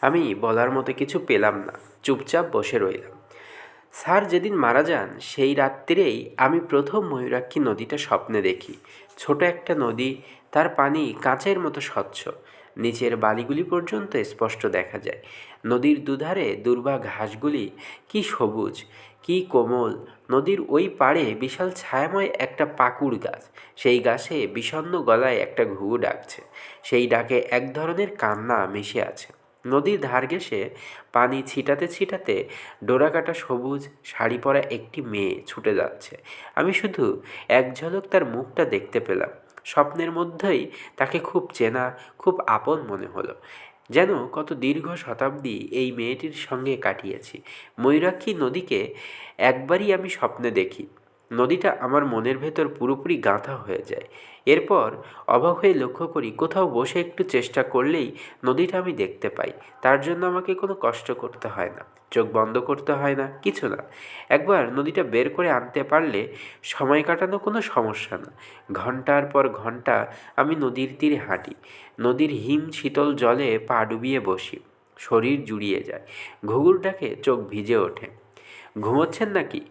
আমি বলার মতো কিছু পেলাম না, চুপচাপ বসে রইলাম। স্যার যেদিন মারা যান সেই রাত্রিরেই আমি প্রথম ময়ূরাক্ষী নদীটা স্বপ্নে দেখি। ছোট একটা নদী, তার পানি কাঁচের মতো স্বচ্ছ, নিচের বালিগুলি পর্যন্ত স্পষ্ট দেখা যায়। নদীর দুধারে দুর্বা ঘাসগুলি কি সবুজ, কি কোমল। নদীর ওই পাড়ে বিশাল ছায়াময় একটা পাকুড় গাছ, সেই গাছে বিষণ্ণ গলায় একটা ঘুঘু ডাকছে। সেই ডাকে এক ধরনের কান্না মিশে আছে। নদীর ধার ঘেঁষে পানি ছিটাতে ছিটাতে ডোরাকাটা সবুজ শাড়ি পরা একটি মেয়ে ছুটে যাচ্ছে। আমি শুধু এক ঝলক তার মুখটা দেখতে পেলাম। স্বপ্নের মধ্যেই তাকে খুব চেনা, খুব আপন মনে হলো, যেন কত দীর্ঘ শতাব্দী এই মেয়েটির সঙ্গে কাটিয়েছি। ময়ূরাক্ষী নদীকে একবারই আমি স্বপ্নে দেখি, নদীটা আমার মনের ভেতর পুরোপুরি গাঁথা হয়ে যায়। এরপর অবাক হয়ে লক্ষ্য করি, কোথাও বসে একটু চেষ্টা করলেই নদীটা আমি দেখতে পাই। তার জন্য আমাকে কোনো কষ্ট করতে হয় না, চোখ বন্ধ করতে হয় না, কিছু না। একবার নদীটা বের করে আনতে পারলে সময় কাটানো কোনো সমস্যা না। ঘন্টার পর ঘন্টা আমি নদীর তীরে হাঁটি, নদীর হিম শীতল জলে পা ডুবিয়ে বসি, শরীর জুড়িয়ে যায়। ঘুঘুর ডাকে চোখ ভিজে ওঠে। ঘুমোচ্ছেন নাকি?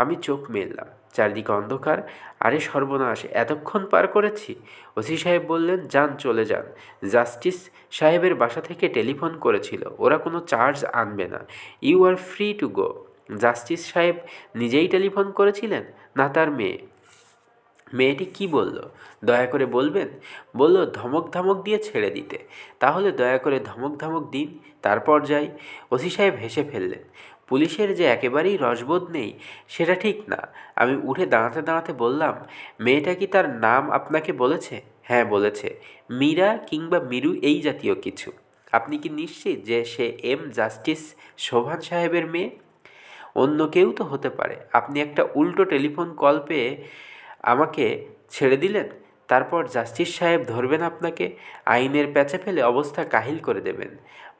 আমি চোখ মেললাম, চারদিকে অন্ধকার। আরে সর্বনাশ, এতক্ষণ পার করেছি! ওসি সাহেব বললেন, যান, চলে যান। জাস্টিস সাহেবের বাসা থেকে টেলিফোন করেছিল, ওরা কোনো চার্জ আনবে না। You are free to go. Justice সাহেব নিজেই টেলিফোন করেছিলেন, না তার মেয়ে? মেয়েটি কি বলল দয়া করে বলবেন? বলল ধমক ধমক দিয়ে ছেড়ে দিতে। তাহলে দয়া করে ধমক ধমক দিন, তারপর যাই। ওসি সাহেব হেসে ফেললেন। পুলিশের যে একেবারেই রসবোধ নেই সেটা ঠিক না। আমি উঠে দাঁড়াতে দাঁড়াতে বললাম, মেয়েটা কি তার নাম আপনাকে বলেছে? হ্যাঁ বলেছে, মীরা কিংবা মিরু এই জাতীয় কিছু। আপনি কি নিশ্চিত যে সে এম জাস্টিস শোভান সাহেবের মেয়ে? অন্য কেউ তো হতে পারে। আপনি একটা উল্টো টেলিফোন কল পেয়ে আমাকে ছেড়ে দিলেন, তারপর জাস্টিস সাহেব ধরবেন আপনাকে, আইনের প্যাঁচে ফেলে অবস্থা কাহিল করে দেবেন।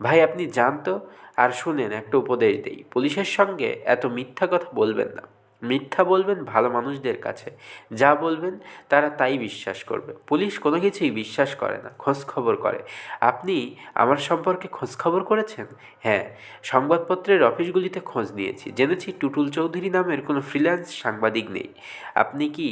ভাই আপনি যান তো। আর শুনেন, একটা উপদেশ দেই, পুলিশের সঙ্গে এত মিথ্যা কথা বলবেন না। মিথ্যা বলবেন ভালো মানুষদের কাছে, যা বলবেন তারা তাই বিশ্বাস করবে। পুলিশ কোনো কিছুই বিশ্বাস করে না, খোঁজ খবর করে। আপনি আমার সম্পর্কে খোঁজ খবর করেছেন? হ্যাঁ, সংবাদপত্রের অফিসগুলিতে খোঁজ নিয়েছি, জেনেছি টুটুল চৌধুরী নামের কোনো ফ্রিল্যান্স সাংবাদিক নেই। আপনি কি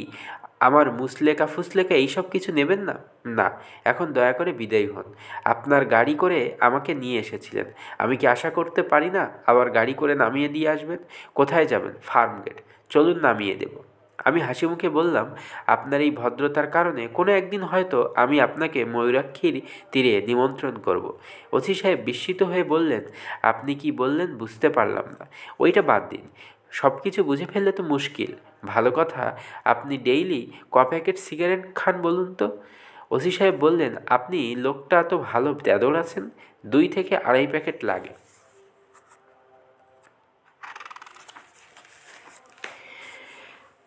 আমার মুসলেকা ফুসলেকা এইসব কিছু নেবেন না? না, এখন দয়া করে বিদায়ী হন। আপনার গাড়ি করে আমাকে নিয়ে এসেছিলেন, আমি কি আশা করতে পারি না আবার গাড়ি করে নামিয়ে দিয়ে আসবেন? কোথায় যাবেন? ফার্মগেট। চলুন, নামিয়ে দেব। আমি হাসি মুখে বললাম, আপনার এই ভদ্রতার কারণে কোনো একদিন হয়তো আমি আপনাকে ময়ূরাক্ষীর তীরে নিমন্ত্রণ করব। ওসি সাহেব বিস্মিত হয়ে বললেন, আপনি কি বললেন বুঝতে পারলাম না। ওইটা বাদ দিন, সব কিছু বুঝে ফেললে তো মুশকিল। ভালো কথা, আপনি ডেইলি ক প্যাকেট সিগারেট খান বলুন তো? ওসি সাহেব বললেন, আপনি লোকটা তো ভালো তেদর আছেন, 2 থেকে 2.5 প্যাকেট লাগে।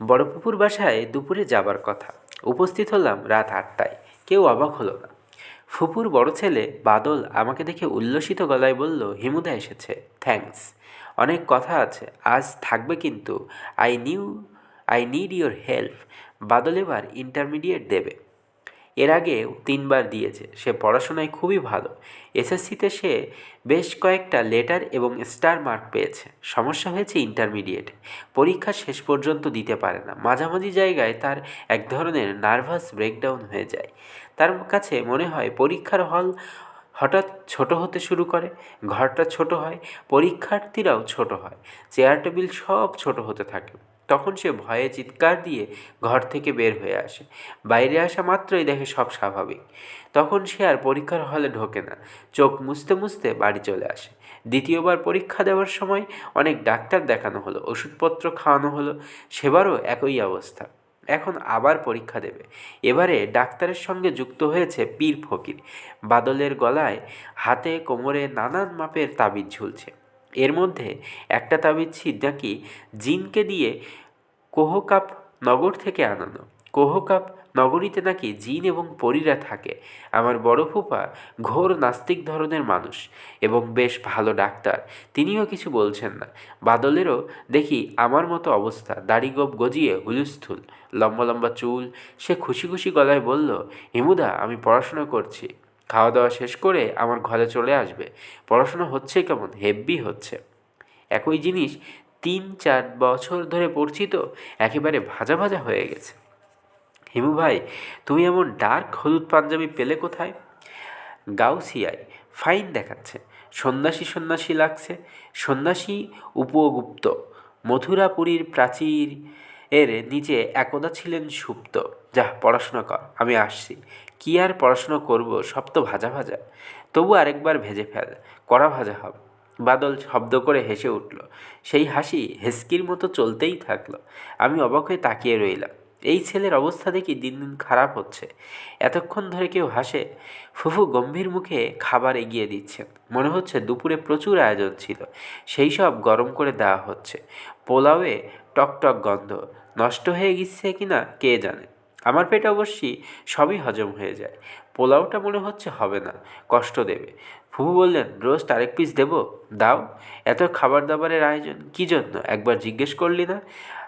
বড়পুকুর বাসায় দুপুরে যাবার কথা, উপস্থিত হলাম রাত 8টায়। কেউ অবাক হলো না। ফুপুর বড় ছেলে বাদল আমাকে দেখে উল্লসিত গলায় বলল, হিমুদা এসেছে, থ্যাঙ্কস। অনেক কথা আছে, আজ থাকবে কিন্তু। I need your help. Badal এবার ইন্টারমিডিয়েট দেবে। এর আগেও 3বার দিয়েছে। সে পড়াশোনায় খুবই ভালো। এসএসসিতে সে বেশ কয়েকটা লেটার এবং স্টার মার্ক পেয়েছে। সমস্যা হয়েছে ইন্টারমিডিয়েটে, পরীক্ষা শেষ পর্যন্ত দিতে পারে না। মাঝামাঝি জায়গায় তার এক ধরনের নার্ভাস ব্রেকডাউন হয়ে যায়। তার কাছে মনে হয় পরীক্ষার হল হঠাৎ ছোট হতে শুরু করে, ঘরটা ছোট হয়, পরীক্ষার্থীরাও ছোট হয়, চেয়ার টেবিল সব ছোট হতে থাকে। তখন সে ভয়ে চিৎকার দিয়ে ঘর থেকে বের হয়ে আসে। বাইরে আসা মাত্রই দেখে সব স্বাভাবিক। তখন সে আর পরীক্ষার হলে ঢোকে না, চোখ মুছতে মুছতে বাড়ি চলে আসে। দ্বিতীয়বার পরীক্ষা দেওয়ার সময় অনেক ডাক্তার দেখানো হলো, ওষুধপত্র খাওয়ানো হলো, সেবারও একই অবস্থা। এখন আবার পরীক্ষা দেবে। এবারে ডাক্তারের সঙ্গে যুক্ত হয়েছে পীর ফকির। বাদলের গলায়, হাতে, কোমরে নানান মাপের তাবিজ ঝুলছে। এর মধ্যে একটা তাবিজ নাকি জিনকে দিয়ে কোহকাপ নগর থেকে আনানো। কোহকাপ নগরীতে নাকি জিন এবং পরীরা থাকে। আমার বড় ফুপা ঘোর নাস্তিক ধরনের মানুষ এবং বেশ ভালো ডাক্তার, তিনিও কিছু বলছেন না। বাদলেরও দেখি আমার মতো অবস্থা, দাড়ি গোপ গজিয়ে হুলস্থুল, লম্বা লম্বা চুল। সে খুশি খুশি গলায় বলল, হিমুদা আমি পড়াশোনা করছি। খাওয়া দাওয়া শেষ করে আমার ঘরে চলে আসবে। পড়াশোনা হচ্ছে কেমন? হেব্বি হচ্ছে। একই জিনিস 3-4 বছর ধরে পড়ছি তো একেবারে ভাজা ভাজা হয়ে গেছে। হিমু ভাই, তুমি এমন ডার্ক হলুদ পাঞ্জাবি পেলে কোথায়? গাউসিয়ায়। ফাইন দেখাচ্ছে। সন্ন্যাসী সন্ন্যাসী লাগছে। সন্ন্যাসী উপগুপ্ত। মথুরাপুরীর প্রাচীর এর নিচে একদা ছিলেন সুপ্ত। যা, পড়াশোনা কর, আমি আসছি। কি আর পড়াশোনা করব, সব তো ভাজা ভাজা। তবু আরেকবার ভেজে ফেল, কড়া ভাজা হবে। বাদল শব্দ করে হেসে উঠল। সেই হাসি হেসকির মতো চলতেই থাকলো। আমি অবাক হয়ে তাকিয়ে রইলাম। এই ছেলের অবস্থা দেখি দিন দিন খারাপ হচ্ছে। এতক্ষণ ধরে কেউ হাসে। ফুফু গম্ভীর মুখে খাবার এগিয়ে দিচ্ছেন। মনে হচ্ছে দুপুরে প্রচুর আয়োজন ছিল, সেই সব গরম করে দেওয়া হচ্ছে। পোলাওয়ে টকটক গন্ধ। নষ্ট হয়ে গেছে কিনা কে জানে। আমার পেটে অবশ্যই সবই হজম হয়ে যায়। পোলাওটা মনে হচ্ছে হবে না, কষ্ট দেবে। ফুফু বললেন, রোস্ট আরেক পিস দেবো? দাও। এত খাবার দাবারের আয়োজন কী জন্য একবার জিজ্ঞেস করলি না?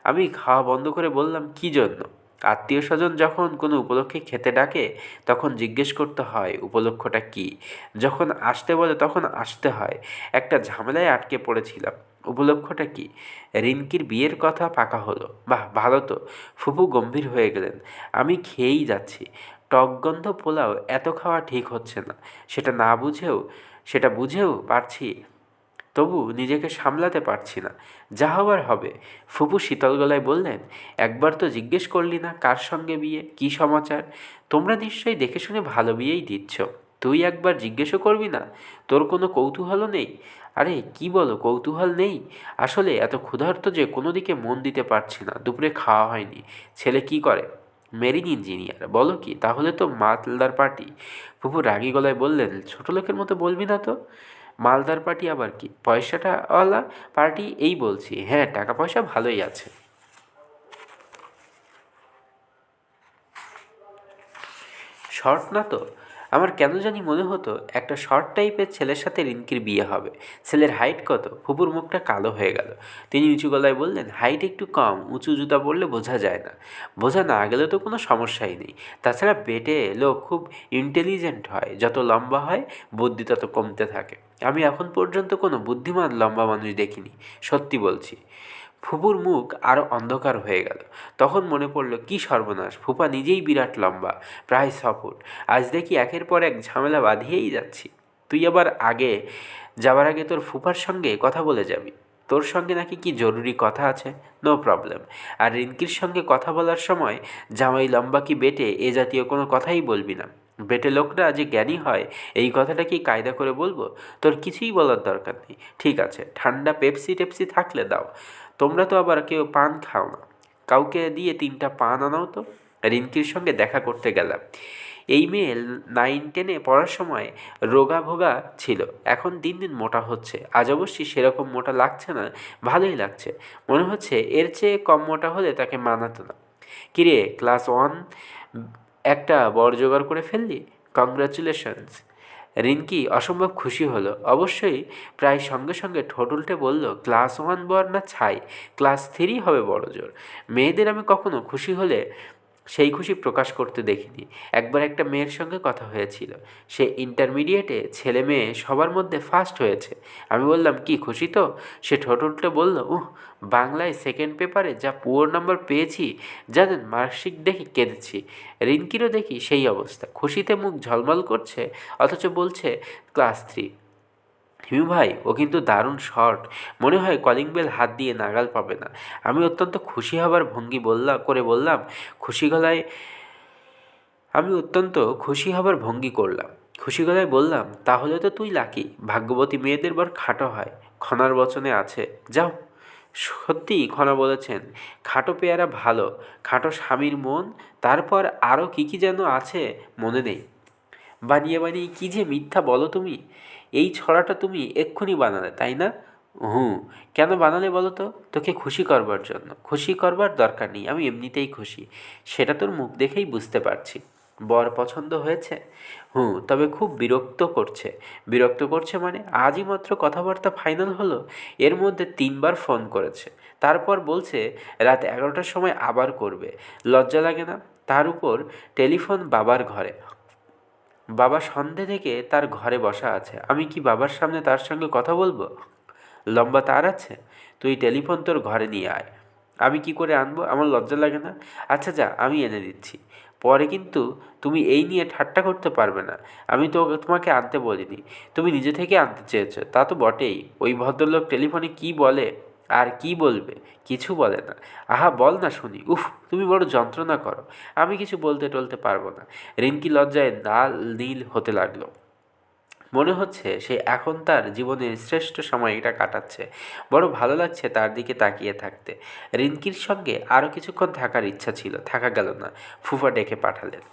আমি খাওয়া বন্ধ করে বললাম, কী জন্য? আত্মীয় স্বজন যখন কোনো উপলক্ষে খেতে ডাকে তখন জিজ্ঞেস করতে হয় উপলক্ষটা কী। যখন আসতে বলে তখন আসতে হয়। একটা ঝামেলায় আটকে পড়েছিলাম। উপলক্ষটা কী? রিনকির বিয়ের কথা পাকা হলো। বাহ, ভালো তো। ফুফু গম্ভীর হয়ে গেলেন। আমি খেয়েই যাচ্ছি। টকগন্ধ পোলাও এত খাওয়া ঠিক হচ্ছে না। সেটা বুঝেও পারছি, তবু নিজেকে সামলাতে পারছি না। যা হবার হবে। ফুপু শীতল গলায় বললেন, একবার তো জিজ্ঞেস করলি না কার সঙ্গে বিয়ে, কী সমাচার? তোমরা নিশ্চয়ই দেখে শুনে ভালো বিয়েই দিচ্ছ। তুই একবার জিজ্ঞেসও করবি না? তোর কোনো কৌতূহলও নেই? আরে কি বলো, কৌতূহল নেই? আসলে এত ক্ষুধার্ত যে কোনো দিকে মন দিতে পারছি না। দুপুরে খাওয়া হয়নি। ছেলে কি করে? Marine engineer. বলো কি, তাহলে তো মালদার পার্টি। ফুপু রাগী গলায় বললেন, ছোট লোকের মতো বলবি না তো। মালদার পার্টি আবার কি? পয়সাটাওয়ালা পার্টি এই বলছি। হ্যাঁ, টাকা পয়সা ভালোই আছে। শর্ট না তো? আমার কেন জানি মনে হতো একটা শর্ট টাইপের ছেলের সাথে রিনকির বিয়ে হবে। ছেলের হাইট কত? ফুপুর মুখটা কালো হয়ে গেল। তিনি নিচু গলায় বললেন, হাইট একটু কম, উঁচু জুতা পরলে বোঝা যায় না। বোঝা না গেলে তো কোনো সমস্যাই নেই। তাছাড়া বেটে লোক খুব ইন্টেলিজেন্ট হয়, যত লম্বা হয় বুদ্ধি তত কমতে থাকে। আমি এখন পর্যন্ত কোনো বুদ্ধিমান লম্বা মানুষ দেখিনি, সত্যি বলছি। ফুপুর মুখ আরও অন্ধকার হয়ে গেল। তখন মনে পড়ল, কী সর্বনাশ, ফুপা নিজেই বিরাট লম্বা, প্রায় 6 ফুট। আজ দেখি একের পর এক ঝামেলা বাঁধিয়েই যাচ্ছি। তুই আবার যাবার আগে তোর ফুপার সঙ্গে কথা বলে যাবি। তোর সঙ্গে নাকি কি জরুরি কথা আছে? No problem. আর রিনকির সঙ্গে কথা বলার সময় জামাই লম্বা কি বেটে এ জাতীয় কোনো কথাই বলবি না। বেটে লোকরা যে জ্ঞানী হয় এই কথাটা কি কায়দা করে বলবো? তোর কিছুই বলার দরকার নেই। ঠিক আছে, ঠান্ডা পেপসি টেপসি থাকলে দাও। তোমরা তো আবার কেউ পান খাও না। কাউকে দিয়ে 3টা পান আনাও তো। রিনকির সঙ্গে দেখা করতে গেলাম। এই মেয়ে 9-10-এ পড়ার সময় রোগা ভোগা ছিল, এখন দিন দিন মোটা হচ্ছে। আজ অবশ্যই সেরকম মোটা লাগছে না, ভালোই লাগছে। মনে হচ্ছে এর চেয়ে কম মোটা হলে তাকে মানাতো না। কিরে, ক্লাস 1 একটা বর জোগাড় করে ফেললি? কংগ্রাচুলেশনস। রিনকি অসম্ভব খুশি হলো। অবশ্যই প্রায় সঙ্গে সঙ্গে ঠোঁট উল্টে বলল, ক্লাস 1 বর না ছাই, ক্লাস 3 হবে বড়জোর। মেয়েদের আমি কখনো খুশি হলে সেই খুশি প্রকাশ করতে দেখিনি। একবার একটা মেয়ের সঙ্গে কথা হয়েছিল। সে ইন্টারমিডিয়েটে ছেলে মেয়ে সবার মধ্যে ফার্স্ট হয়েছে। আমি বললাম, কি খুশি তো? সে ঠোঁট উল্টে বলল, বাংলায় সেকেন্ড পেপারে যা পুয়ার নাম্বার পেয়েছি, জানেন মার্কশিট দেখে কেঁদেছি। রিনকিরও দেখি সেই অবস্থা, খুশিতে মুখ ঝলমল করছে, অথচ বলছে ক্লাস 3। হিমু ভাই, ও কিন্তু দারুণ শর্ট, মনে হয় কলিং বেল হাত দিয়ে নাগাল পাবে না। আমি অত্যন্ত খুশি হবার ভঙ্গি বললাম, খুশি গলায় আমি অত্যন্ত খুশি হবার ভঙ্গি করলাম। খুশি গলায় বললাম, তাহলে তো তুই লাকি। ভাগ্যবতী মেয়েদের বর খাটো হয়, খনার বচনে আছে। যাও। সত্যিই খনা বলেছেন, খাটো পেয়ারা ভালো, খাটো স্বামীর মন, তারপর আরও কী কী যেন আছে, মনে নেই। বানিয়ে বানিয়ে কী যে মিথ্যা বলো তুমি। এই ছড়াটা তুমি এক্ষুনি বানালে, তাই না? হুঁ। কেন বানালে বলো তো? তোকে খুশি করবার জন্য। খুশি করবার দরকার নেই, আমি এমনিতেই খুশি। সেটা তোর মুখ দেখেই বুঝতে পারছি। বর পছন্দ হয়েছে? হুঁ, তবে খুব বিরক্ত করছে। বিরক্ত করছে মানে? আজই মাত্র কথাবার্তা ফাইনাল হলো, এর মধ্যে 3বার ফোন করেছে। তারপর বলছে রাত 11টার সময় আবার করবে। লজ্জা লাগে না? তার উপর টেলিফোন বাবার ঘরে। বাবা সন্ধে থেকে তার ঘরে বসা আছে, আমি কি বাবার সামনে তার সঙ্গে কথা বলবো? লম্বা তার আছে, তুই টেলিফোন তোর ঘরে নিয়ে আয়। আমি কি করে আনবো? আমার লজ্জা লাগে না? আচ্ছা যা, আমি এনে দিচ্ছি। পরে কিন্তু তুমি এই নিয়ে ঠাট্টা করতে পারবে না। আমি তো তোমাকে আনতে বলিনি, তুমি নিজে থেকে আনতে চেয়েছো। তা তো বটেই। ওই ভদ্রলোক টেলিফোনে কি বলে আর কি বলবে? কিছু বলে না। আহা বল না শুনি। উফ, তুমি বড় যন্ত্রণা করো। আমি কিছু বলতে টলতে পারবো না। রিঙ্কি লজ্জায় লাল নীল হতে লাগলো। মনে হচ্ছে সে এখন তার জীবনের শ্রেষ্ঠ সময়টা কাটাচ্ছে। বড় ভালো লাগছে তার দিকে তাকিয়ে থাকতে। রিঙ্কির সঙ্গে আরও কিছুক্ষণ থাকার ইচ্ছা ছিল, থাকা গেল না। ফুফা ডেকে পাঠালেন।